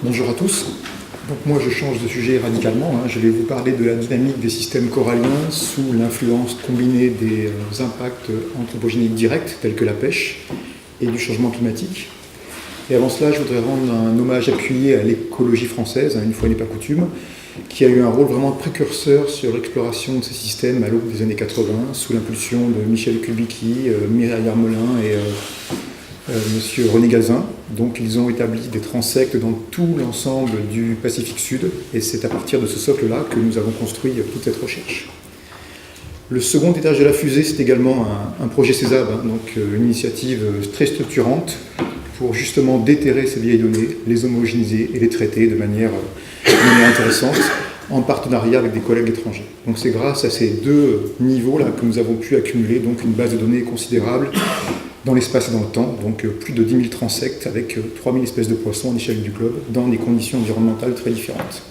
Bonjour à tous. Donc moi je change de sujet radicalement. Je vais vous parler de la dynamique des systèmes coralliens sous l'influence combinée des impacts anthropogéniques directs tels que la pêche et du changement climatique. Et avant cela, je voudrais rendre un hommage appuyé à l'écologie française, une fois n'est pas coutume, qui a eu un rôle vraiment précurseur sur l'exploration de ces systèmes à l'aube des années 80, sous l'impulsion de Michel Kubicki, Mireille Armelin et Monsieur René Gazin. Donc ils ont établi des transects dans tout l'ensemble du Pacifique Sud, et c'est à partir de ce socle-là que nous avons construit toute cette recherche. Le second étage de la fusée, c'est également un projet CESAB, donc une initiative très structurante pour justement déterrer ces vieilles données, les homogénéiser et les traiter de manière intéressante, en partenariat avec des collègues étrangers. Donc c'est grâce à ces deux niveaux-là que nous avons pu accumuler donc une base de données considérable dans l'espace et dans le temps, donc plus de 10 000 transects avec 3 000 espèces de poissons à l'échelle du globe, dans des conditions environnementales très différentes.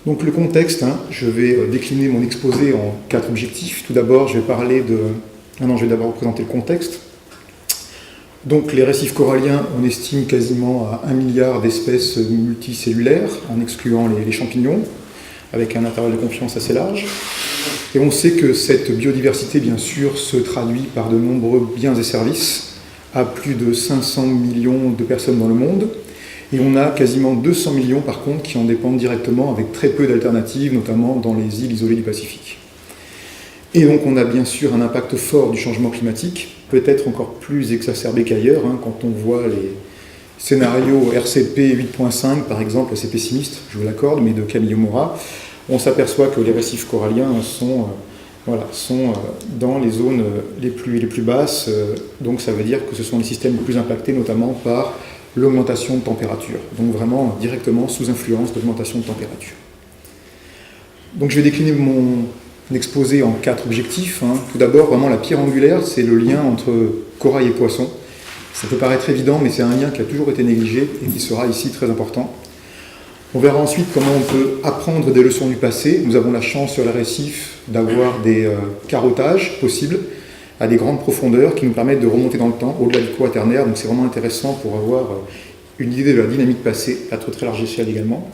Donc le contexte, je vais décliner mon exposé en 4 objectifs. Tout d'abord, je vais parler de... je vais d'abord présenter le contexte. Donc les récifs coralliens, on estime quasiment à 1 milliard d'espèces multicellulaires, en excluant les champignons, avec un intervalle de confiance assez large. Et on sait que cette biodiversité, bien sûr, se traduit par de nombreux biens et services à plus de 500 millions de personnes dans le monde. Et on a quasiment 200 millions, par contre, qui en dépendent directement, avec très peu d'alternatives, notamment dans les îles isolées du Pacifique. Et donc on a bien sûr un impact fort du changement climatique, peut-être encore plus exacerbé qu'ailleurs, quand on voit les scénarios RCP 8.5, par exemple, assez pessimistes, je vous l'accorde, mais de Camille Mora, on s'aperçoit que les récifs coralliens sont dans les zones les plus basses, donc ça veut dire que ce sont les systèmes les plus impactés, notamment par l'augmentation de température, donc vraiment directement sous influence de l'augmentation de température. Donc je vais décliner mon exposé en 4 objectifs. Tout d'abord, vraiment la pierre angulaire, c'est le lien entre corail et poisson. Ça peut paraître évident, mais c'est un lien qui a toujours été négligé et qui sera ici très important. On verra ensuite comment on peut apprendre des leçons du passé. Nous avons la chance sur les récifs d'avoir des carottages possibles à des grandes profondeurs qui nous permettent de remonter dans le temps, au-delà du quaternaire. Donc c'est vraiment intéressant pour avoir une idée de la dynamique passée, à très large échelle également.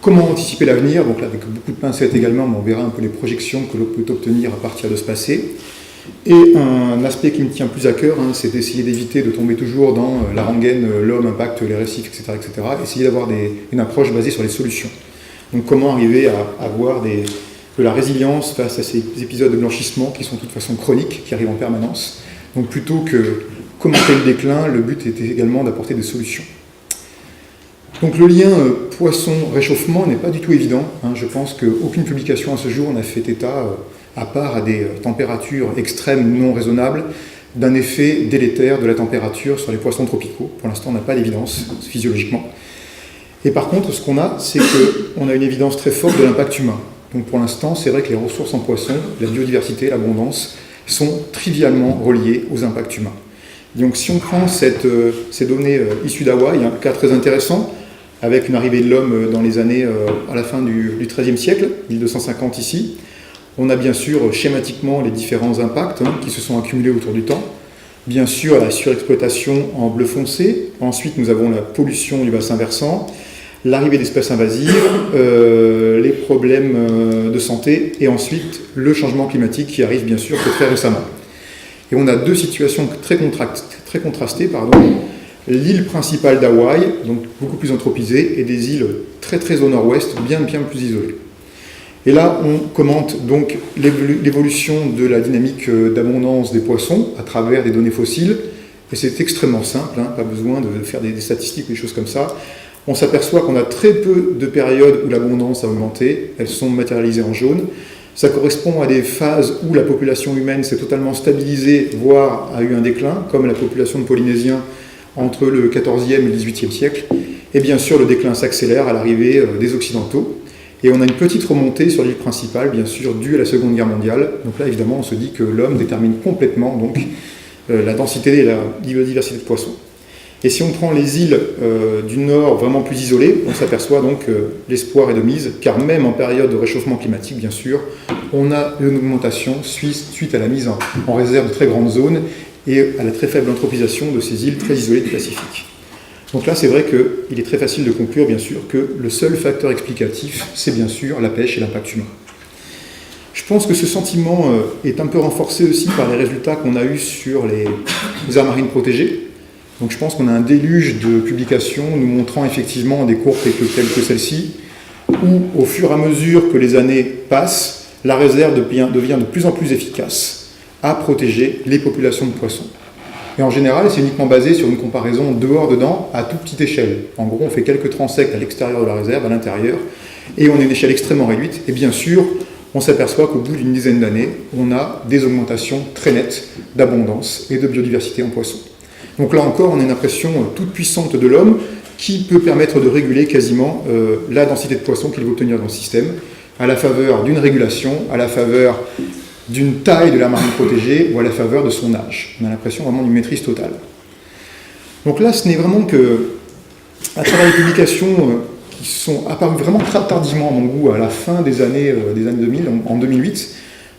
Comment anticiper l'avenir? Donc là, avec beaucoup de pincettes également, mais on verra un peu les projections que l'on peut obtenir à partir de ce passé. Et un aspect qui me tient plus à cœur, c'est d'essayer d'éviter de tomber toujours dans la rengaine, l'homme impacte les récifs, etc. Essayer d'avoir une approche basée sur les solutions. Donc comment arriver à avoir de la résilience face à ces épisodes de blanchissement qui sont de toute façon chroniques, qui arrivent en permanence. Donc plutôt que commenter le déclin, le but était également d'apporter des solutions. Donc le lien poisson-réchauffement n'est pas du tout évident. Je pense qu'aucune publication à ce jour n'a fait état, à part à des températures extrêmes non raisonnables, d'un effet délétère de la température sur les poissons tropicaux. Pour l'instant, on n'a pas d'évidence physiologiquement. Et par contre, ce qu'on a, c'est qu'on a une évidence très forte de l'impact humain. Donc pour l'instant, c'est vrai que les ressources en poissons, la biodiversité, l'abondance, sont trivialement reliées aux impacts humains. Donc si on prend ces données issues d'Hawaï, un cas très intéressant, avec une arrivée de l'homme dans les années à la fin du XIIIe siècle, 1250 ici. On a bien sûr schématiquement les différents impacts qui se sont accumulés autour du temps. Bien sûr la surexploitation en bleu foncé, ensuite nous avons la pollution du bassin versant, l'arrivée d'espèces invasives, les problèmes de santé, et ensuite le changement climatique qui arrive bien sûr que très récemment. Et on a deux situations très contrastées. L'île principale d'Hawaï, donc beaucoup plus anthropisée, et des îles très au nord-ouest, bien plus isolées. Et là, on commente donc l'évolution de la dynamique d'abondance des poissons à travers des données fossiles, et c'est extrêmement simple, pas besoin de faire des statistiques ou des choses comme ça. On s'aperçoit qu'on a très peu de périodes où l'abondance a augmenté, elles sont matérialisées en jaune. Ça correspond à des phases où la population humaine s'est totalement stabilisée, voire a eu un déclin, comme la population de Polynésiens entre le XIVe et le XVIIIe siècle. Et bien sûr, le déclin s'accélère à l'arrivée des Occidentaux. Et on a une petite remontée sur l'île principale, bien sûr, due à la Seconde Guerre mondiale. Donc là, évidemment, on se dit que l'homme détermine complètement la densité et la biodiversité de poissons. Et si on prend les îles du nord vraiment plus isolées, on s'aperçoit donc que l'espoir est de mise, car même en période de réchauffement climatique, bien sûr, on a une augmentation suite à la mise en réserve de très grandes zones et à la très faible anthropisation de ces îles très isolées du Pacifique. Donc là, c'est vrai qu'il est très facile de conclure, bien sûr, que le seul facteur explicatif, c'est bien sûr la pêche et l'impact humain. Je pense que ce sentiment est un peu renforcé aussi par les résultats qu'on a eus sur les aires marines protégées. Donc je pense qu'on a un déluge de publications nous montrant effectivement des courbes telles que celle-ci, où au fur et à mesure que les années passent, la réserve devient de plus en plus efficace à protéger les populations de poissons. Et en général, c'est uniquement basé sur une comparaison dehors-dedans à toute petite échelle. En gros, on fait quelques transects à l'extérieur de la réserve, à l'intérieur, et on est à une échelle extrêmement réduite. Et bien sûr, on s'aperçoit qu'au bout d'une dizaine d'années, on a des augmentations très nettes d'abondance et de biodiversité en poissons. Donc là encore, on a une impression toute puissante de l'homme qui peut permettre de réguler quasiment la densité de poissons qu'il veut obtenir dans le système, à la faveur d'une régulation, à la faveur d'une taille de la marine protégée ou à la faveur de son âge. On a l'impression vraiment d'une maîtrise totale. Donc là, ce n'est vraiment que, à travers les publications qui sont apparues vraiment très tardivement à mon goût, à la fin des années 2000, en 2008,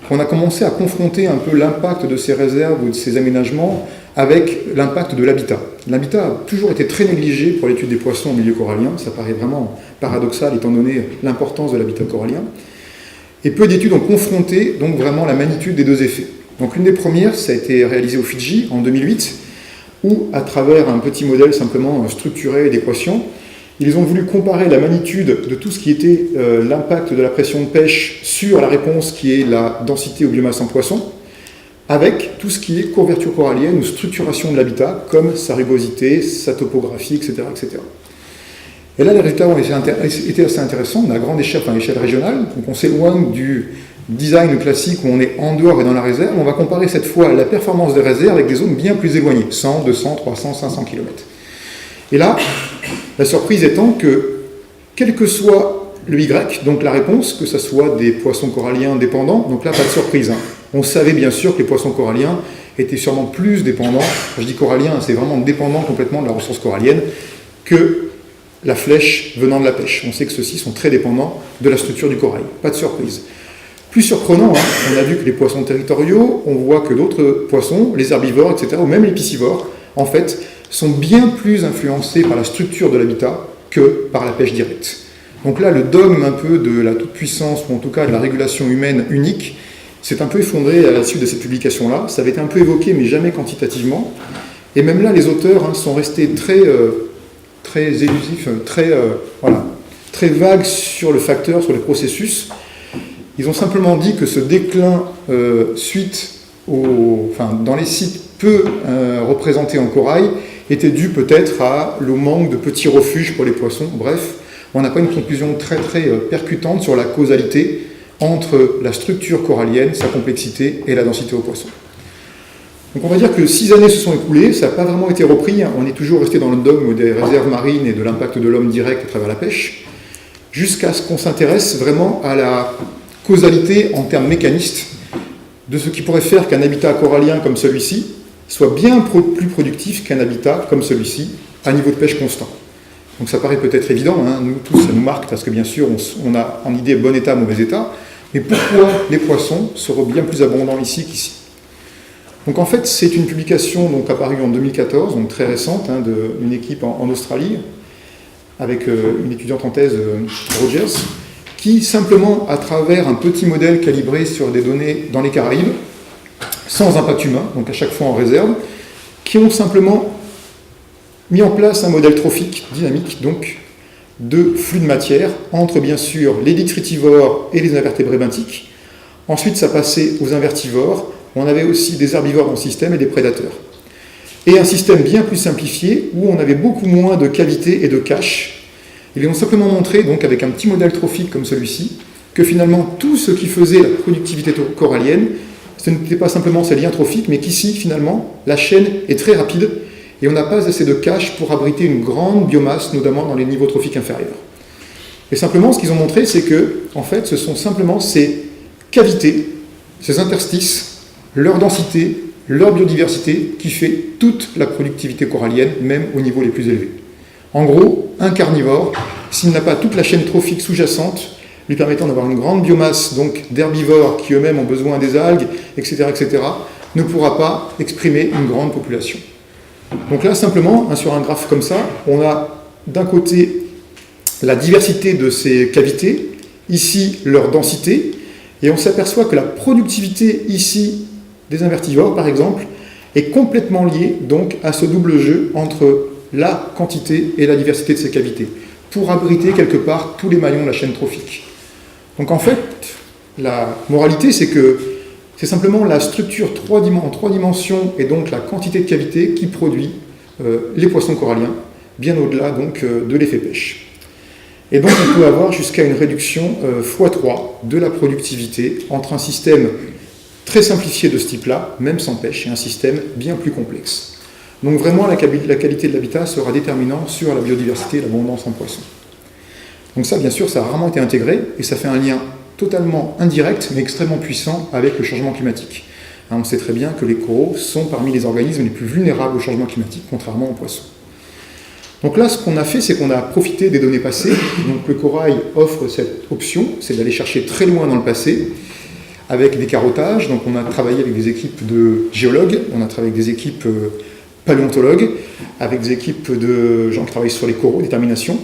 qu'on a commencé à confronter un peu l'impact de ces réserves ou de ces aménagements avec l'impact de l'habitat. L'habitat a toujours été très négligé pour l'étude des poissons en milieu corallien, ça paraît vraiment paradoxal étant donné l'importance de l'habitat corallien. Et peu d'études ont confronté donc vraiment la magnitude des deux effets. Donc une des premières, ça a été réalisé au Fidji en 2008, où à travers un petit modèle simplement structuré d'équations, ils ont voulu comparer la magnitude de tout ce qui était l'impact de la pression de pêche sur la réponse qui est la densité ou biomasse en poisson, avec tout ce qui est couverture corallienne ou structuration de l'habitat, comme sa rugosité, sa topographie, etc., etc. Et là, les résultats ont été assez intéressants, à grande échelle, enfin à l'échelle régionale. Donc on s'éloigne du design classique où on est en dehors et dans la réserve. On va comparer cette fois la performance des réserves avec des zones bien plus éloignées, 100, 200, 300, 500 km. Et là, la surprise étant que, quel que soit le Y, donc la réponse, que ce soit des poissons coralliens dépendants, donc là, pas de surprise. On savait bien sûr que les poissons coralliens étaient sûrement plus dépendants, quand je dis corallien, c'est vraiment dépendant complètement de la ressource corallienne, que la flèche venant de la pêche. On sait que ceux-ci sont très dépendants de la structure du corail. Pas de surprise. Plus surprenant, on a vu que les poissons territoriaux, on voit que d'autres poissons, les herbivores, etc., ou même les piscivores, en fait, sont bien plus influencés par la structure de l'habitat que par la pêche directe. Donc là, le dogme un peu de la toute-puissance, ou en tout cas de la régulation humaine unique, s'est un peu effondré à la suite de cette publication-là. Ça avait été un peu évoqué, mais jamais quantitativement. Et même là, les auteurs sont restés très élusifs, très vagues sur le facteur, sur le processus. Ils ont simplement dit que ce déclin dans les sites peu représentés en corail était dû peut-être au manque de petits refuges pour les poissons. Bref, on n'a pas une conclusion très percutante sur la causalité entre la structure corallienne, sa complexité et la densité aux poissons. Donc on va dire que 6 années se sont écoulées, ça n'a pas vraiment été repris, on est toujours resté dans le dogme des réserves marines et de l'impact de l'homme direct à travers la pêche, jusqu'à ce qu'on s'intéresse vraiment à la causalité en termes mécanistes de ce qui pourrait faire qu'un habitat corallien comme celui-ci soit bien plus productif qu'un habitat comme celui-ci à niveau de pêche constant. Donc ça paraît peut-être évident, nous tous ça nous marque parce que bien sûr on a en idée bon état, mauvais état, mais pourquoi les poissons seront bien plus abondants ici qu'ici? Donc en fait c'est une publication donc apparue en 2014, donc très récente, d'une équipe en Australie, avec une étudiante en thèse, Rogers, qui simplement à travers un petit modèle calibré sur des données dans les Caraïbes, sans impact humain, donc à chaque fois en réserve, qui ont simplement mis en place un modèle trophique, dynamique, donc, de flux de matière entre, bien sûr, les detritivores et les invertébrés benthiques. Ensuite, ça passait aux invertivores. On avait aussi des herbivores dans le système et des prédateurs. Et un système bien plus simplifié, où on avait beaucoup moins de cavités et de caches. Ils ont simplement montré, donc, avec un petit modèle trophique comme celui-ci, que finalement, tout ce qui faisait la productivité corallienne, ce n'était pas simplement ces liens trophiques, mais qu'ici, finalement, la chaîne est très rapide, et on n'a pas assez de caches pour abriter une grande biomasse, notamment dans les niveaux trophiques inférieurs. Et simplement, ce qu'ils ont montré, c'est que, en fait, ce sont simplement ces cavités, ces interstices, leur densité leur biodiversité qui fait toute la productivité corallienne, même au niveau les plus élevés. En gros, un carnivore, s'il n'a pas toute la chaîne trophique sous-jacente, lui permettant d'avoir une grande biomasse donc d'herbivores qui eux-mêmes ont besoin des algues, etc., ne pourra pas exprimer une grande population. Donc là, simplement, sur un graphe comme ça, on a d'un côté la diversité de ces cavités, ici leur densité, et on s'aperçoit que la productivité ici des invertivores, par exemple, est complètement liée donc à ce double jeu entre la quantité et la diversité de ces cavités, pour abriter quelque part tous les maillons de la chaîne trophique. Donc en fait, la moralité, c'est que c'est simplement la structure en trois dimensions et donc la quantité de cavités qui produit les poissons coralliens, bien au-delà donc de l'effet pêche. Et donc on peut avoir jusqu'à une réduction x3 de la productivité entre un système très simplifié de ce type-là, même sans pêche, et un système bien plus complexe. Donc vraiment la qualité de l'habitat sera déterminante sur la biodiversité et l'abondance en poissons. Donc ça, bien sûr, ça a rarement été intégré, et ça fait un lien totalement indirect, mais extrêmement puissant avec le changement climatique. On sait très bien que les coraux sont parmi les organismes les plus vulnérables au changement climatique, contrairement aux poissons. Donc là, ce qu'on a fait, c'est qu'on a profité des données passées. Donc le corail offre cette option, c'est d'aller chercher très loin dans le passé, avec des carottages. Donc on a travaillé avec des équipes de géologues, on a travaillé avec des équipes paléontologues, avec des équipes de gens qui travaillent sur les coraux, détermination.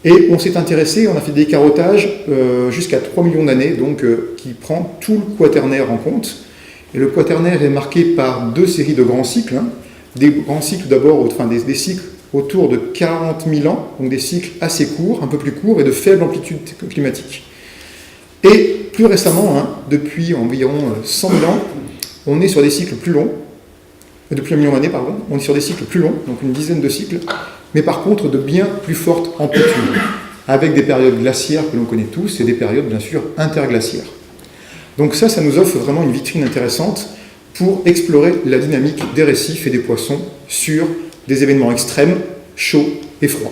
Et on s'est intéressé, on a fait des carottages jusqu'à 3 millions d'années, donc qui prend tout le quaternaire en compte. Et le quaternaire est marqué par 2 séries de grands cycles. Des grands cycles d'abord, enfin des cycles autour de 40 000 ans, donc des cycles assez courts, un peu plus courts, et de faible amplitude climatique. Et plus récemment, depuis environ 100 000 ans, on est sur des cycles plus longs, depuis 1 million d'années, pardon, on est sur des cycles plus longs, donc une dizaine de cycles, mais par contre de bien plus forte amplitude, avec des périodes glaciaires que l'on connaît tous, et des périodes bien sûr interglaciaires. Donc ça nous offre vraiment une vitrine intéressante pour explorer la dynamique des récifs et des poissons sur des événements extrêmes, chauds et froids.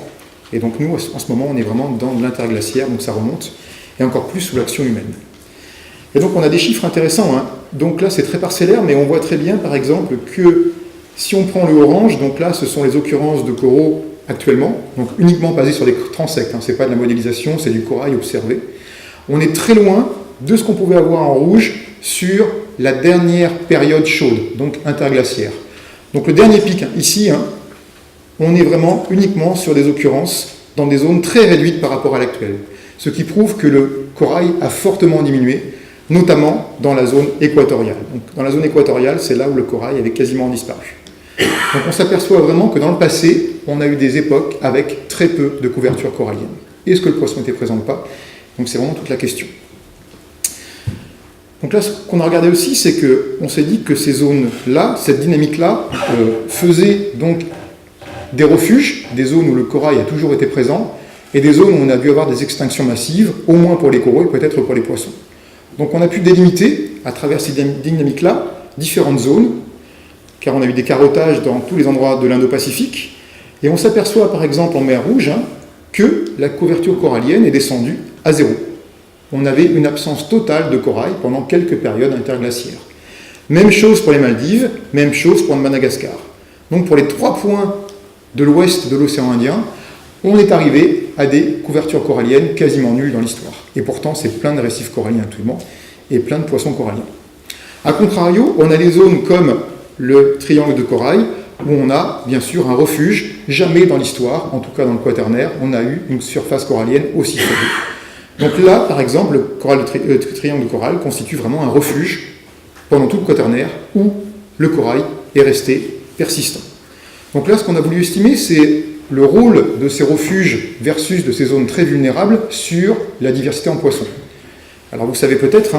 Et donc nous, en ce moment, on est vraiment dans l'interglaciaire, donc ça remonte, et encore plus sous l'action humaine. Et donc on a des chiffres intéressants, Donc là c'est très parcellaire, mais on voit très bien par exemple que si on prend le orange, donc là ce sont les occurrences de coraux actuellement, donc uniquement basées sur des transects, c'est pas de la modélisation, c'est du corail observé. On est très loin de ce qu'on pouvait avoir en rouge sur la dernière période chaude, donc interglaciaire. Donc le dernier pic, ici, on est vraiment uniquement sur des occurrences dans des zones très réduites par rapport à l'actuel. Ce qui prouve que le corail a fortement diminué, notamment dans la zone équatoriale. Donc, dans la zone équatoriale, c'est là où le corail avait quasiment disparu. Donc on s'aperçoit vraiment que dans le passé, on a eu des époques avec très peu de couverture corallienne. Est-ce que le poisson était présent ou pas? Donc c'est vraiment toute la question. Donc là, ce qu'on a regardé aussi, c'est qu'on s'est dit que ces zones-là, cette dynamique-là, faisaient donc des refuges, des zones où le corail a toujours été présent, et des zones où on a dû avoir des extinctions massives, au moins pour les coraux et peut-être pour les poissons. Donc on a pu délimiter, à travers ces dynamiques-là, différentes zones, car on a eu des carottages dans tous les endroits de l'Indo-Pacifique, et on s'aperçoit par exemple en mer Rouge que la couverture corallienne est descendue à 0. On avait une absence totale de corail pendant quelques périodes interglaciaires. Même chose pour les Maldives, même chose pour Madagascar. Donc pour les 3 points de l'ouest de l'océan Indien, on est arrivé à des couvertures coralliennes quasiment nulles dans l'histoire. Et pourtant, c'est plein de récifs coralliens actuellement et plein de poissons coralliens. A contrario, on a des zones comme le triangle de corail, où on a bien sûr un refuge. Jamais dans l'histoire, en tout cas dans le quaternaire, on a eu une surface corallienne aussi faible. Donc là, par exemple, le triangle de corail constitue vraiment un refuge pendant tout le quaternaire où le corail est resté persistant. Donc là, ce qu'on a voulu estimer, c'est le rôle de ces refuges versus de ces zones très vulnérables sur la diversité en poissons. Alors vous savez peut-être,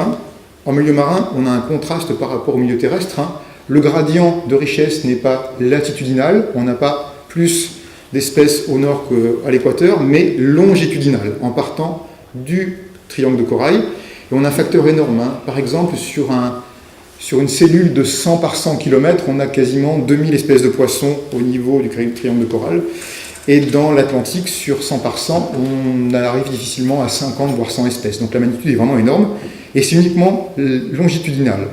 en milieu marin, on a un contraste par rapport au milieu terrestre. Le gradient de richesse n'est pas latitudinal, on n'a pas plus d'espèces au nord qu'à l'équateur, mais longitudinal, en partant du triangle de corail. Et on a un facteur énorme. Par exemple, sur une cellule de 100 par 100 km, on a quasiment 2000 espèces de poissons au niveau du triangle de corail. Et dans l'Atlantique, sur 100 par 100, on arrive difficilement à 50 voire 100 espèces. Donc la magnitude est vraiment énorme. Et c'est uniquement longitudinal.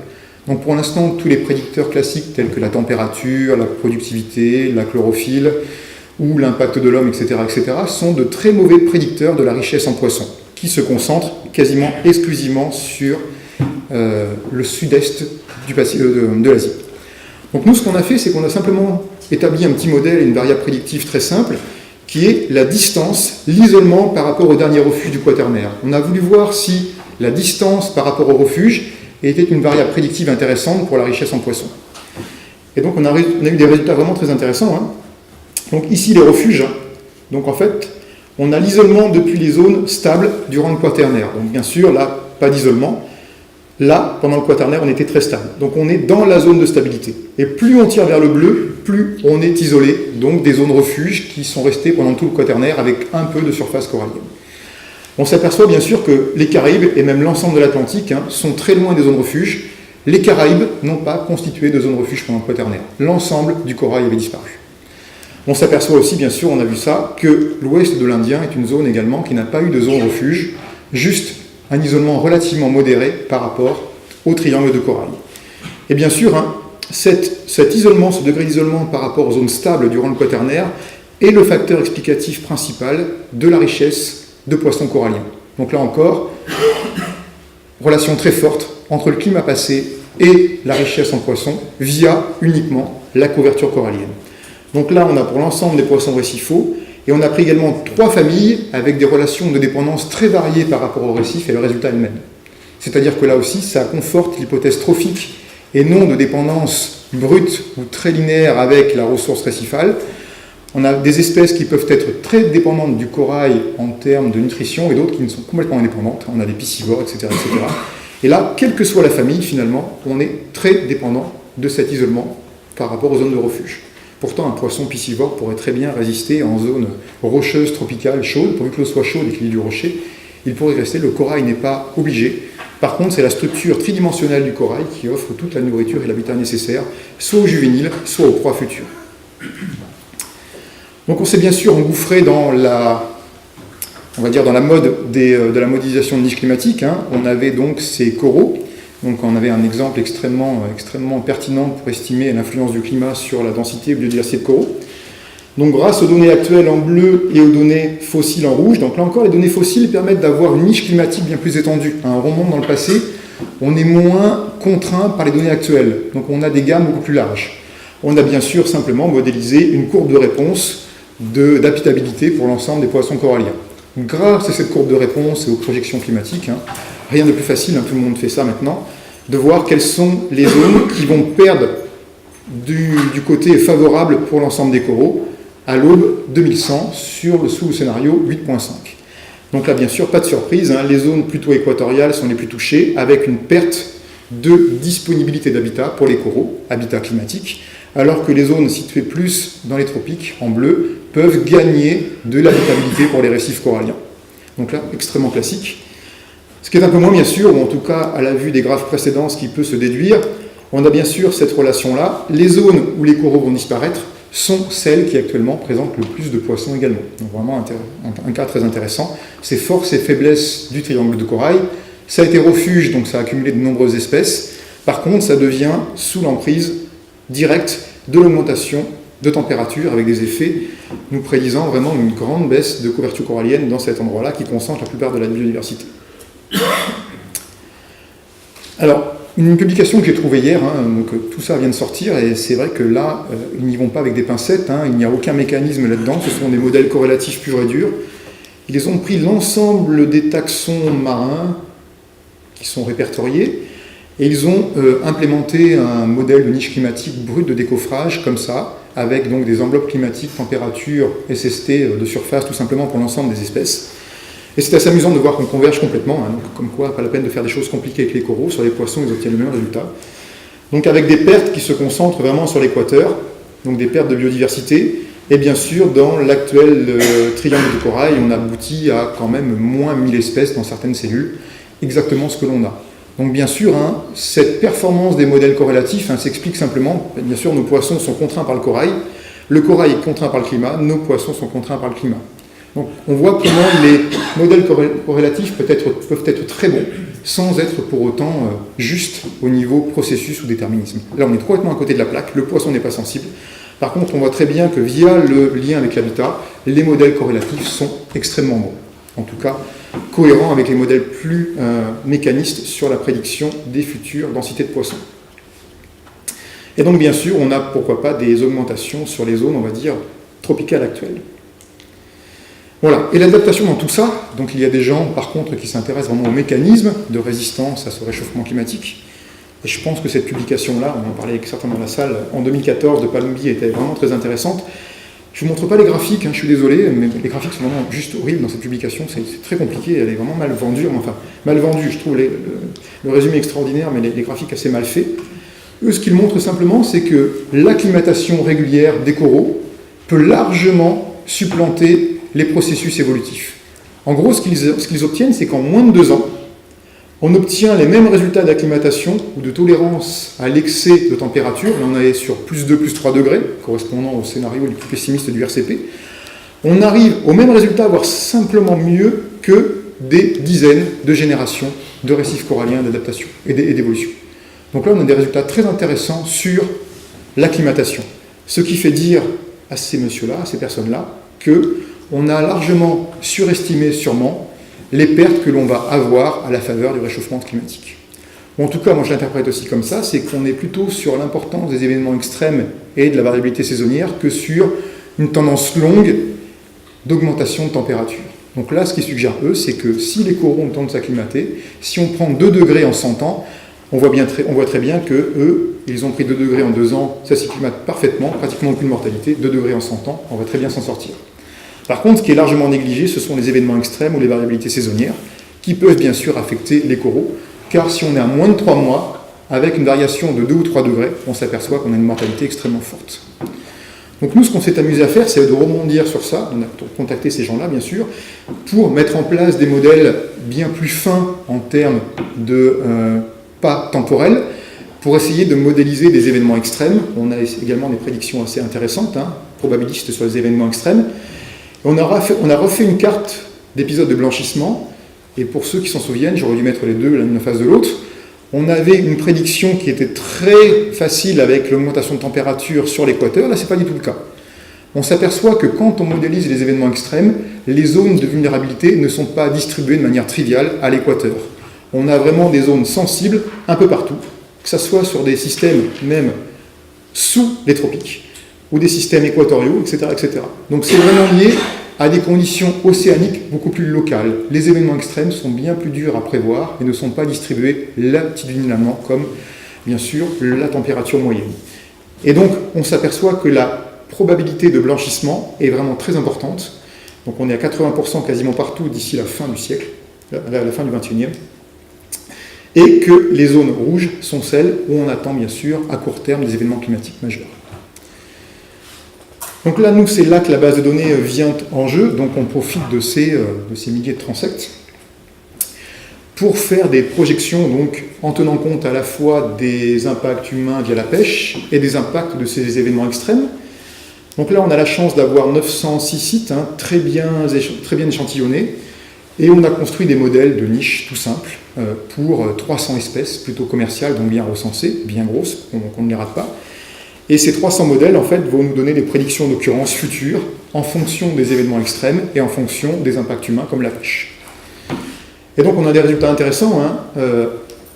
Donc pour l'instant, tous les prédicteurs classiques tels que la température, la productivité, la chlorophylle ou l'impact de l'homme, etc., sont de très mauvais prédicteurs de la richesse en poissons, qui se concentrent quasiment exclusivement sur le sud-est de l'Asie. Donc nous, ce qu'on a fait, c'est qu'on a simplement établi un petit modèle et une variable prédictive très simple, qui est la distance, l'isolement par rapport au dernier refuge du quaternaire. On a voulu voir si la distance par rapport au refuge était une variable prédictive intéressante pour la richesse en poissons. Et donc on a eu des résultats vraiment très intéressants. Hein. Donc ici les refuges, donc en fait on a l'isolement depuis les zones stables durant le quaternaire. Donc bien sûr là pas d'isolement, là pendant le quaternaire on était très stable. Donc on est dans la zone de stabilité. Et plus on tire vers le bleu, plus on est isolé, donc des zones refuges qui sont restées pendant tout le quaternaire avec un peu de surface corallienne. On s'aperçoit bien sûr que les Caraïbes et même l'ensemble de l'Atlantique sont très loin des zones refuges. Les Caraïbes n'ont pas constitué de zone refuge pendant le quaternaire. L'ensemble du corail avait disparu. On s'aperçoit aussi, bien sûr, on a vu ça, que l'ouest de l'Indien est une zone également qui n'a pas eu de zone refuge, juste un isolement relativement modéré par rapport au triangle de corail. Et bien sûr, cet isolement, ce degré d'isolement par rapport aux zones stables durant le quaternaire est le facteur explicatif principal de la richesse de poissons coralliens. Donc là encore, relation très forte entre le climat passé et la richesse en poissons via uniquement la couverture corallienne. Donc là, on a pour l'ensemble des poissons récifaux, et on a pris également 3 familles avec des relations de dépendance très variées par rapport au récif et le résultat est le même. C'est-à-dire que là aussi, ça conforte l'hypothèse trophique et non de dépendance brute ou très linéaire avec la ressource récifale. On a des espèces qui peuvent être très dépendantes du corail en termes de nutrition et d'autres qui ne sont complètement indépendantes. On a des piscivores, etc., etc. Et là, quelle que soit la famille, finalement, on est très dépendant de cet isolement par rapport aux zones de refuge. Pourtant, un poisson piscivore pourrait très bien résister en zone rocheuse, tropicale, chaude, pourvu que l'eau soit chaude et qu'il y ait du rocher. Il pourrait rester, le corail n'est pas obligé. Par contre, c'est la structure tridimensionnelle du corail qui offre toute la nourriture et l'habitat nécessaire, soit aux juvéniles, soit aux proies futures. Donc on s'est bien sûr engouffré dans la mode de la modélisation de niche climatique. On avait donc ces coraux. Donc on avait un exemple extrêmement pertinent pour estimer l'influence du climat sur la densité et biodiversité de coraux. Donc grâce aux données actuelles en bleu et aux données fossiles en rouge, donc là encore les données fossiles permettent d'avoir une niche climatique bien plus étendue. On remonte dans le passé, on est moins contraint par les données actuelles. Donc on a des gammes beaucoup plus larges. On a bien sûr simplement modélisé une courbe de réponse d'habitabilité pour l'ensemble des poissons coralliens. Grâce à cette courbe de réponse et aux projections climatiques, rien de plus facile, tout le monde fait ça maintenant, de voir quelles sont les zones qui vont perdre du côté favorable pour l'ensemble des coraux à l'aube 2100 sous le scénario 8.5. Donc là, bien sûr, pas de surprise, les zones plutôt équatoriales sont les plus touchées, avec une perte de disponibilité d'habitat pour les coraux, habitat climatique, alors que les zones situées plus dans les tropiques, en bleu, peuvent gagner de l'habitabilité pour les récifs coralliens. Donc là, extrêmement classique. Ce qui est un peu moins, bien sûr, ou en tout cas à la vue des graphes précédents, ce qui peut se déduire, on a bien sûr cette relation-là. Les zones où les coraux vont disparaître sont celles qui actuellement présentent le plus de poissons également. Donc vraiment un cas très intéressant. C'est forces et faiblesses du triangle de corail. Ça a été refuge, donc ça a accumulé de nombreuses espèces. Par contre, ça devient sous l'emprise directe de l'augmentation de température avec des effets nous prédisant vraiment une grande baisse de couverture corallienne dans cet endroit-là qui concentre la plupart de la biodiversité. Alors, une publication que j'ai trouvée hier, donc tout ça vient de sortir, et c'est vrai que là, ils n'y vont pas avec des pincettes, il n'y a aucun mécanisme là-dedans, ce sont des modèles corrélatifs purs et durs. Ils ont pris l'ensemble des taxons marins qui sont répertoriés, et ils ont implémenté un modèle de niche climatique brut de décoffrage, comme ça, avec donc des enveloppes climatiques, température, SST de surface, tout simplement pour l'ensemble des espèces. Et c'est assez amusant de voir qu'on converge complètement, donc comme quoi, pas la peine de faire des choses compliquées avec les coraux, sur les poissons, ils obtiennent le même résultat. Donc avec des pertes qui se concentrent vraiment sur l'équateur, donc des pertes de biodiversité, et bien sûr, dans l'actuel triangle de corail, on aboutit à quand même moins 1000 espèces dans certaines cellules, exactement ce que l'on a. Donc bien sûr, cette performance des modèles corrélatifs s'explique simplement, bien sûr, nos poissons sont contraints par le corail est contraint par le climat, nos poissons sont contraints par le climat. Donc on voit comment les modèles corrélatifs peuvent être très bons sans être pour autant juste au niveau processus ou déterminisme. Là, on est complètement à côté de la plaque, le poisson n'est pas sensible. Par contre, on voit très bien que via le lien avec l'habitat, les modèles corrélatifs sont extrêmement bons. En tout cas, cohérents avec les modèles plus mécanistes sur la prédiction des futures densités de poissons. Et donc, bien sûr, on a, pourquoi pas, des augmentations sur les zones, on va dire, tropicales actuelles. Voilà. Et l'adaptation dans tout ça, donc il y a des gens, par contre, qui s'intéressent vraiment au mécanisme de résistance à ce réchauffement climatique. Et je pense que cette publication-là, on en parlait avec certains dans la salle, en 2014 de Palombi, était vraiment très intéressante. Je ne vous montre pas les graphiques, je suis désolé, mais les graphiques sont vraiment juste horribles dans cette publication, c'est très compliqué, elle est vraiment mal vendue, enfin, mal vendue, je trouve le résumé extraordinaire, mais les graphiques assez mal faits. Eux, ce qu'ils montrent simplement, c'est que l'acclimatation régulière des coraux peut largement supplanter les processus évolutifs. En gros, ce qu'ils obtiennent, c'est qu'en moins de 2 ans, on obtient les mêmes résultats d'acclimatation ou de tolérance à l'excès de température. Là, on est sur plus 2, plus 3 degrés, correspondant au scénario le plus pessimiste du RCP. On arrive au même résultat, voire simplement mieux que des dizaines de générations de récifs coralliens d'adaptation et d'évolution. Donc là, on a des résultats très intéressants sur l'acclimatation. Ce qui fait dire à ces messieurs-là, à ces personnes-là, qu'on a largement surestimé sûrement les pertes que l'on va avoir à la faveur du réchauffement climatique. Ou en tout cas, moi je l'interprète aussi comme ça, c'est qu'on est plutôt sur l'importance des événements extrêmes et de la variabilité saisonnière que sur une tendance longue d'augmentation de température. Donc là, ce qu'ils suggèrent, eux, c'est que si les coraux ont le temps de s'acclimater, si on prend 2 degrés en 100 ans, on voit très bien que eux, ils ont pris 2 degrés en 2 ans, ça s'acclimate parfaitement, pratiquement aucune mortalité, 2 degrés en 100 ans, on va très bien s'en sortir. Par contre, ce qui est largement négligé, ce sont les événements extrêmes ou les variabilités saisonnières, qui peuvent bien sûr affecter les coraux, car si on est à moins de 3 mois, avec une variation de 2 ou 3 degrés, on s'aperçoit qu'on a une mortalité extrêmement forte. Donc nous, ce qu'on s'est amusé à faire, c'est de rebondir sur ça, on a contacté ces gens-là, bien sûr, pour mettre en place des modèles bien plus fins en termes de pas temporels, pour essayer de modéliser des événements extrêmes. On a également des prédictions assez intéressantes, probabilistes sur les événements extrêmes. On a refait une carte d'épisodes de blanchissement, et pour ceux qui s'en souviennent, j'aurais dû mettre les deux l'une en face de l'autre. On avait une prédiction qui était très facile avec l'augmentation de température sur l'équateur, là c'est pas du tout le cas. On s'aperçoit que quand on modélise les événements extrêmes, les zones de vulnérabilité ne sont pas distribuées de manière triviale à l'équateur. On a vraiment des zones sensibles un peu partout, que ce soit sur des systèmes même sous les tropiques, ou des systèmes équatoriaux, etc. etc. Donc c'est vraiment lié à des conditions océaniques beaucoup plus locales. Les événements extrêmes sont bien plus durs à prévoir et ne sont pas distribués latitudinalement comme, bien sûr, la température moyenne. Et donc, on s'aperçoit que la probabilité de blanchissement est vraiment très importante. Donc on est à 80% quasiment partout d'ici la fin du siècle, la fin du 21e. Et que les zones rouges sont celles où on attend, bien sûr, à court terme, des événements climatiques majeurs. Donc là, nous, c'est là que la base de données vient en jeu, donc on profite de ces milliers de transects pour faire des projections, donc en tenant compte à la fois des impacts humains via la pêche et des impacts de ces événements extrêmes. Donc là, on a la chance d'avoir 906 sites, très bien échantillonnés, et on a construit des modèles de niche tout simples pour 300 espèces, plutôt commerciales, donc bien recensées, bien grosses, qu'on ne les rate pas. Et ces 300 modèles, en fait, vont nous donner des prédictions d'occurrence futures en fonction des événements extrêmes et en fonction des impacts humains comme la pêche. Et donc, on a des résultats intéressants.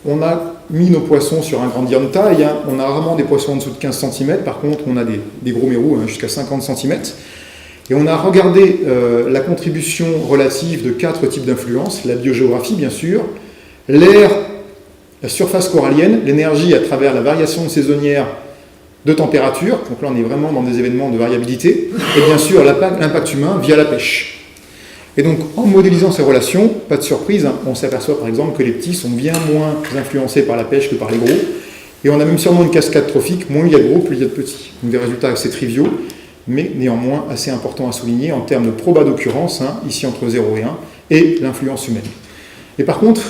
On a mis nos poissons sur un grandier de taille. On a rarement des poissons en dessous de 15 cm. Par contre, on a des gros mérous jusqu'à 50 cm. Et on a regardé la contribution relative de 4 types d'influences. La biogéographie, bien sûr, l'air, la surface corallienne, l'énergie à travers la variation saisonnière de température, donc là on est vraiment dans des événements de variabilité, et bien sûr l'impact humain via la pêche. Et donc en modélisant ces relations, pas de surprise, on s'aperçoit par exemple que les petits sont bien moins influencés par la pêche que par les gros, et on a même sûrement une cascade trophique, moins il y a de gros, plus il y a de petits. Donc des résultats assez triviaux, mais néanmoins assez importants à souligner en termes de proba d'occurrence, ici entre 0 et 1, et l'influence humaine. Et par contre,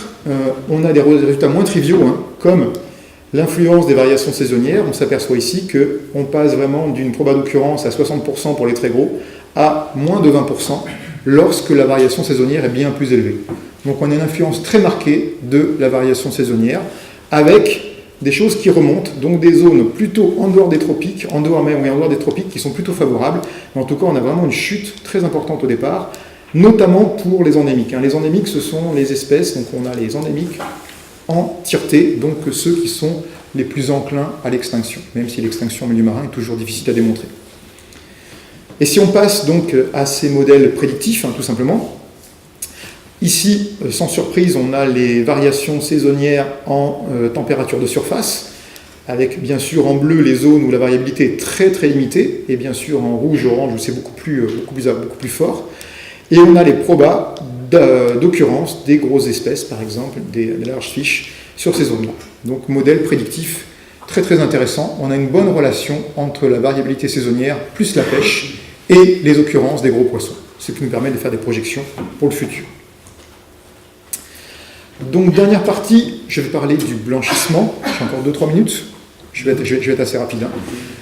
on a des résultats moins triviaux, comme l'influence des variations saisonnières. On s'aperçoit ici qu'on passe vraiment d'une proba d'occurrence à 60% pour les très gros à moins de 20% lorsque la variation saisonnière est bien plus élevée. Donc on a une influence très marquée de la variation saisonnière, avec des choses qui remontent, donc des zones plutôt en dehors des tropiques, en dehors même et en dehors des tropiques, qui sont plutôt favorables. Mais en tout cas, on a vraiment une chute très importante au départ, notamment pour les endémiques. Les endémiques, ce sont les espèces, donc on a les endémiques en tireté, donc ceux qui sont les plus enclins à l'extinction, même si l'extinction en milieu marin est toujours difficile à démontrer. Et si on passe donc à ces modèles prédictifs, tout simplement, ici, sans surprise, on a les variations saisonnières en température de surface, avec bien sûr en bleu les zones où la variabilité est très très limitée, et bien sûr en rouge, orange, où c'est beaucoup plus fort. Et on a les probas d'occurrence des grosses espèces, par exemple des large fish, sur ces zones-là. Donc modèle prédictif très très intéressant. On a une bonne relation entre la variabilité saisonnière plus la pêche et les occurrences des gros poissons, ce qui nous permet de faire des projections pour le futur. Donc dernière partie, je vais parler du blanchissement. J'ai encore 2-3 minutes, je vais être assez rapide.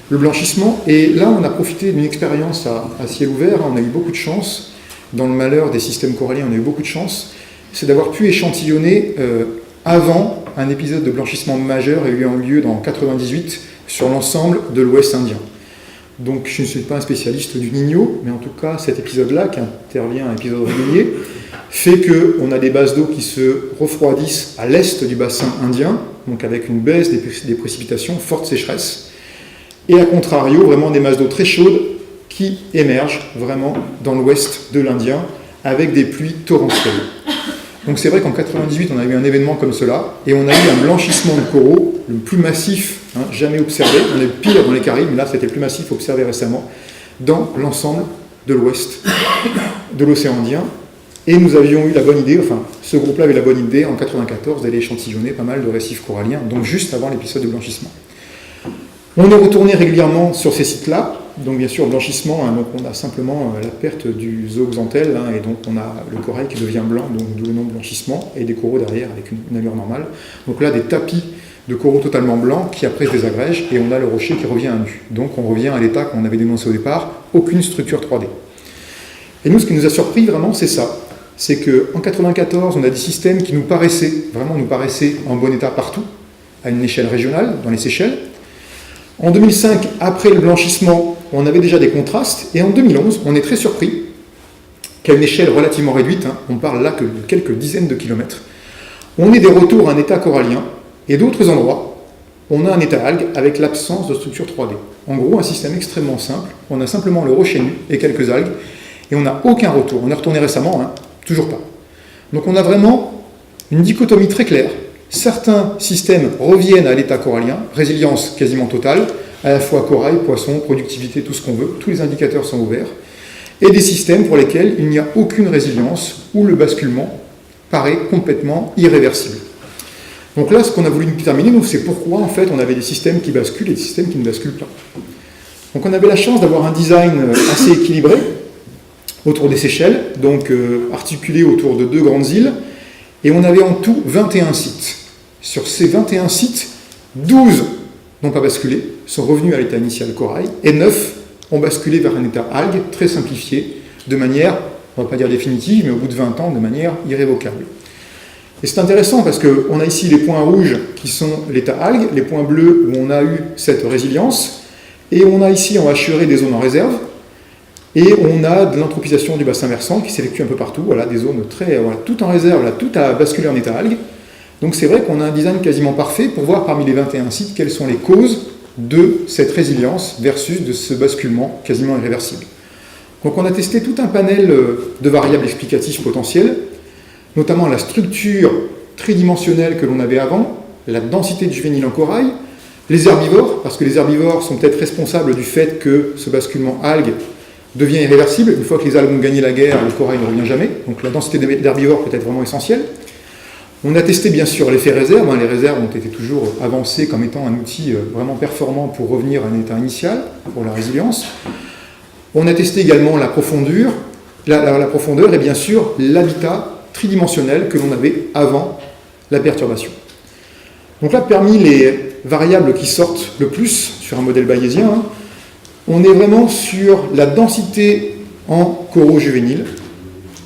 Le blanchissement, et là on a profité d'une expérience à ciel ouvert, on a eu beaucoup de chance. Dans le malheur des systèmes coralliens, on a eu beaucoup de chance, c'est d'avoir pu échantillonner avant un épisode de blanchissement majeur ait eu lieu dans 1998 sur l'ensemble de l'Ouest indien. Donc je ne suis pas un spécialiste du Niño, mais en tout cas cet épisode-là, qui intervient à un épisode régulier, fait qu'on a des bases d'eau qui se refroidissent à l'est du bassin indien, donc avec une baisse des précipitations, forte sécheresse, et à contrario, vraiment des masses d'eau très chaudes qui émergent vraiment dans l'ouest de l'Indien, avec des pluies torrentielles. Donc c'est vrai qu'en 1998, on a eu un événement comme cela, et on a eu un blanchissement de coraux, le plus massif jamais observé. On est pire dans les Caraïbes, mais là c'était le plus massif observé récemment, dans l'ensemble de l'ouest de l'océan Indien. Et nous avions eu la bonne idée, enfin ce groupe-là avait la bonne idée en 1994 d'aller échantillonner pas mal de récifs coralliens, donc juste avant l'épisode de blanchissement. On est retourné régulièrement sur ces sites-là, donc bien sûr blanchissement, donc on a simplement la perte du zooxanthelle, et donc on a le corail qui devient blanc, donc d'où le nom blanchissement, et des coraux derrière avec une allure normale. Donc là des tapis de coraux totalement blancs qui après se désagrègent, et on a le rocher qui revient à nu. Donc on revient à l'état qu'on avait dénoncé au départ, aucune structure 3D. Et nous, ce qui nous a surpris vraiment, c'est ça. C'est qu'en 1994, on a des systèmes qui nous paraissaient en bon état partout, à une échelle régionale, dans les Seychelles. En 2005, après le blanchissement, on avait déjà des contrastes, et en 2011, on est très surpris qu'à une échelle relativement réduite, on parle là que de quelques dizaines de kilomètres, on ait des retours à un état corallien, et d'autres endroits, on a un état algue avec l'absence de structure 3D. En gros, un système extrêmement simple, on a simplement le rocher nu et quelques algues, et on n'a aucun retour. On est retourné récemment, toujours pas. Donc on a vraiment une dichotomie très claire. Certains systèmes reviennent à l'état corallien, résilience quasiment totale, à la fois corail, poisson, productivité, tout ce qu'on veut, tous les indicateurs sont ouverts, et des systèmes pour lesquels il n'y a aucune résilience, où le basculement paraît complètement irréversible. Donc là, ce qu'on a voulu déterminer, c'est pourquoi en fait on avait des systèmes qui basculent et des systèmes qui ne basculent pas. Donc on avait la chance d'avoir un design assez équilibré autour des Seychelles, donc articulé autour de 2 grandes îles, et on avait en tout 21 sites. Sur ces 21 sites, 12 n'ont pas basculé, sont revenus à l'état initial corail, et 9 ont basculé vers un état algue très simplifié, de manière, on ne va pas dire définitive, mais au bout de 20 ans, de manière irrévocable. Et c'est intéressant parce qu'on a ici les points rouges qui sont l'état algue, les points bleus où on a eu cette résilience, et on a ici en hachuré des zones en réserve, et on a de l'anthropisation du bassin versant qui s'effectue un peu partout, des zones tout en réserve, tout a basculé en état algue. Donc c'est vrai qu'on a un design quasiment parfait pour voir parmi les 21 sites quelles sont les causes de cette résilience versus de ce basculement quasiment irréversible. Donc on a testé tout un panel de variables explicatives potentielles, notamment la structure tridimensionnelle que l'on avait avant, la densité de juvéniles en corail, les herbivores, parce que les herbivores sont peut-être responsables du fait que ce basculement algue devient irréversible. Une fois que les algues ont gagné la guerre, le corail ne revient jamais. Donc la densité d'herbivores peut être vraiment essentielle. On a testé bien sûr l'effet réserve. Les réserves ont été toujours avancées comme étant un outil vraiment performant pour revenir à un état initial, pour la résilience. On a testé également la profondeur et bien sûr l'habitat tridimensionnel que l'on avait avant la perturbation. Donc là, parmi les variables qui sortent le plus sur un modèle bayésien, on est vraiment sur la densité en coraux juvéniles,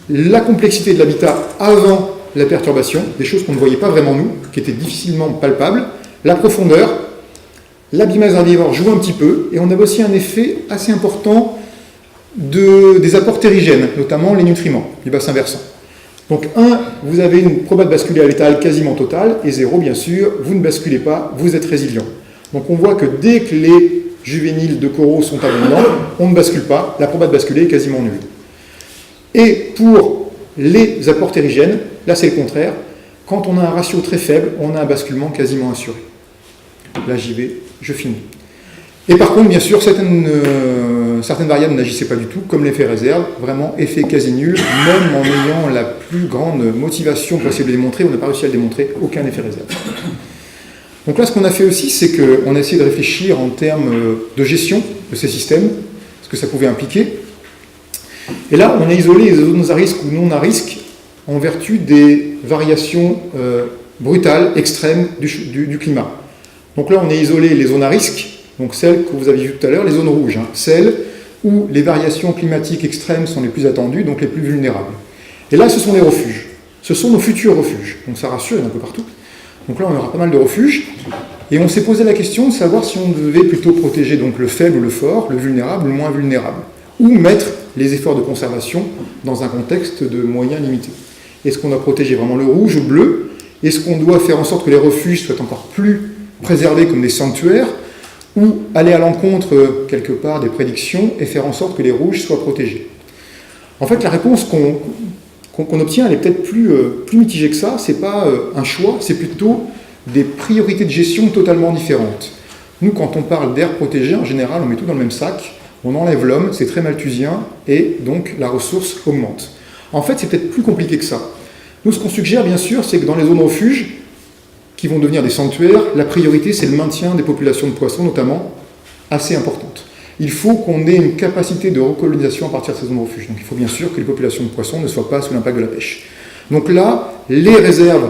la complexité de l'habitat avant la perturbation, des choses qu'on ne voyait pas vraiment nous, qui étaient difficilement palpables, la profondeur, l'abîmage herbivore joue un petit peu, et on avait aussi un effet assez important des apports terrigènes, notamment les nutriments du bassin versant. Donc 1, vous avez une probabilité de basculer à l'étal quasiment totale, et 0, bien sûr, vous ne basculez pas, vous êtes résilient. Donc on voit que dès que les juvéniles de coraux sont abondants, on ne bascule pas, la probabilité de basculer est quasiment nulle. Et pour les apports terrigènes, là c'est le contraire, quand on a un ratio très faible, on a un basculement quasiment assuré. Là j'y vais, je finis. Et par contre, bien sûr, certaines variables n'agissaient pas du tout, comme l'effet réserve, vraiment effet quasi nul, même en ayant la plus grande motivation pour essayer de le démontrer, on n'a pas réussi à le démontrer, aucun effet réserve. Donc là, ce qu'on a fait aussi, c'est qu'on a essayé de réfléchir en termes de gestion de ces systèmes, ce que ça pouvait impliquer. Et là, on a isolé les zones à risque ou non à risque en vertu des variations brutales, extrêmes du climat. Donc là, on a isolé les zones à risque, donc celles que vous avez vues tout à l'heure, les zones rouges, celles où les variations climatiques extrêmes sont les plus attendues, donc les plus vulnérables. Et là, ce sont les refuges. Ce sont nos futurs refuges. Donc ça rassure, il y en a un peu partout. Donc là, on aura pas mal de refuges. Et on s'est posé la question de savoir si on devait plutôt protéger donc le faible ou le fort, le vulnérable ou le moins vulnérable, ou mettre les efforts de conservation dans un contexte de moyens limités. Est-ce qu'on doit protéger vraiment le rouge ou le bleu? Est-ce qu'on doit faire en sorte que les refuges soient encore plus préservés comme des sanctuaires? Ou aller à l'encontre, quelque part, des prédictions et faire en sorte que les rouges soient protégés? En fait, la réponse qu'on obtient, elle est peut-être plus mitigée que ça. Ce n'est pas un choix, c'est plutôt des priorités de gestion totalement différentes. Nous, quand on parle d'air protégé, en général, on met tout dans le même sac, on enlève l'homme, c'est très malthusien, et donc la ressource augmente. En fait, c'est peut-être plus compliqué que ça. Nous, ce qu'on suggère, bien sûr, c'est que dans les zones refuges, qui vont devenir des sanctuaires, la priorité, c'est le maintien des populations de poissons, notamment, assez importante. Il faut qu'on ait une capacité de recolonisation à partir de ces zones refuges. Donc il faut bien sûr que les populations de poissons ne soient pas sous l'impact de la pêche. Donc là, les réserves,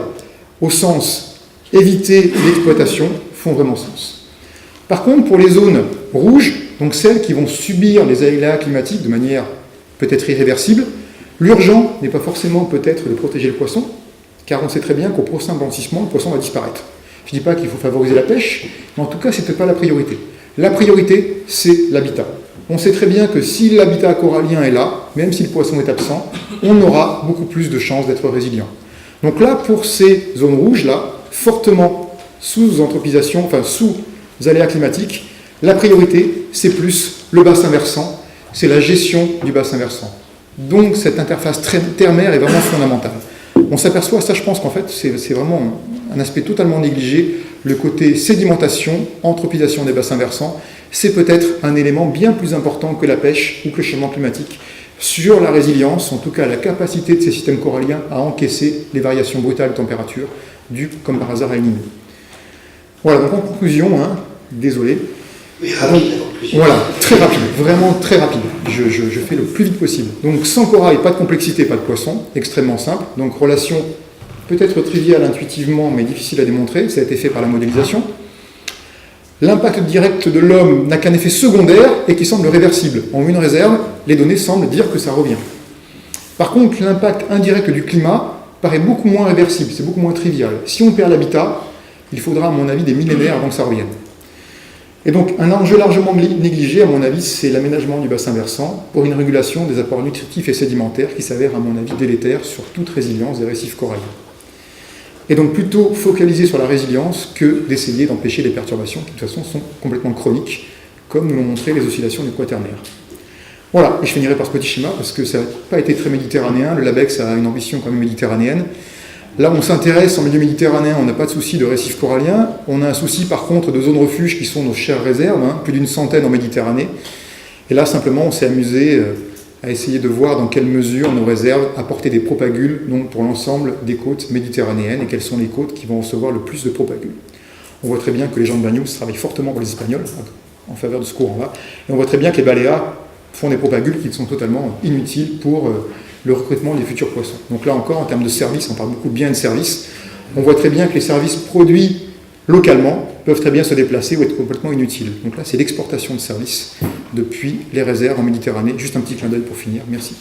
au sens éviter l'exploitation, font vraiment sens. Par contre, pour les zones rouges, donc celles qui vont subir les aléas climatiques de manière peut-être irréversible, l'urgent n'est pas forcément peut-être de protéger le poisson, car on sait très bien qu'au prochain blanchissement, le poisson va disparaître. Je ne dis pas qu'il faut favoriser la pêche, mais en tout cas, ce n'était pas la priorité. La priorité, c'est l'habitat. On sait très bien que si l'habitat corallien est là, même si le poisson est absent, on aura beaucoup plus de chances d'être résilient. Donc là, pour ces zones rouges-là, fortement sous anthropisation, enfin sous aléas climatiques, la priorité, c'est plus le bassin versant, c'est la gestion du bassin versant. Donc cette interface terre-mer est vraiment fondamentale. On s'aperçoit, ça je pense qu'en fait c'est vraiment un aspect totalement négligé, le côté sédimentation, anthropisation des bassins versants, c'est peut-être un élément bien plus important que la pêche ou que le changement climatique sur la résilience, en tout cas la capacité de ces systèmes coralliens à encaisser les variations brutales de température dues comme par hasard à El Niño. Voilà, donc en conclusion, désolé. Voilà, très rapide, vraiment très rapide. Je fais le plus vite possible. Donc sans corail, pas de complexité, pas de poisson, extrêmement simple. Donc relation peut-être triviale intuitivement, mais difficile à démontrer, ça a été fait par la modélisation. L'impact direct de l'homme n'a qu'un effet secondaire et qui semble réversible. En une réserve, les données semblent dire que ça revient. Par contre, l'impact indirect du climat paraît beaucoup moins réversible, c'est beaucoup moins trivial. Si on perd l'habitat, il faudra à mon avis des millénaires avant que ça revienne. Et donc, un enjeu largement négligé, à mon avis, c'est l'aménagement du bassin versant pour une régulation des apports nutritifs et sédimentaires qui s'avère, à mon avis, délétère sur toute résilience des récifs coralliens. Et donc, plutôt focaliser sur la résilience que d'essayer d'empêcher les perturbations qui, de toute façon, sont complètement chroniques, comme nous l'ont montré les oscillations du quaternaire. Voilà, et je finirai par ce petit schéma, parce que ça n'a pas été très méditerranéen, le LABEX a une ambition quand même méditerranéenne. Là, on s'intéresse en milieu méditerranéen, on n'a pas de souci de récifs coralliens. On a un souci, par contre, de zones refuges qui sont nos chères réserves, plus d'une centaine en Méditerranée. Et là, simplement, on s'est amusé à essayer de voir dans quelle mesure nos réserves apportaient des propagules donc pour l'ensemble des côtes méditerranéennes et quelles sont les côtes qui vont recevoir le plus de propagules. On voit très bien que les gens de Bagnous travaillent fortement pour les Espagnols, en faveur de ce courant-là. Et on voit très bien que les Baléares font des propagules qui sont totalement inutiles pour le recrutement des futurs poissons. Donc là encore, en termes de services, on parle beaucoup de biens et de services. On voit très bien que les services produits localement peuvent très bien se déplacer ou être complètement inutiles. Donc là, c'est l'exportation de services depuis les réserves en Méditerranée. Juste un petit clin d'œil pour finir. Merci.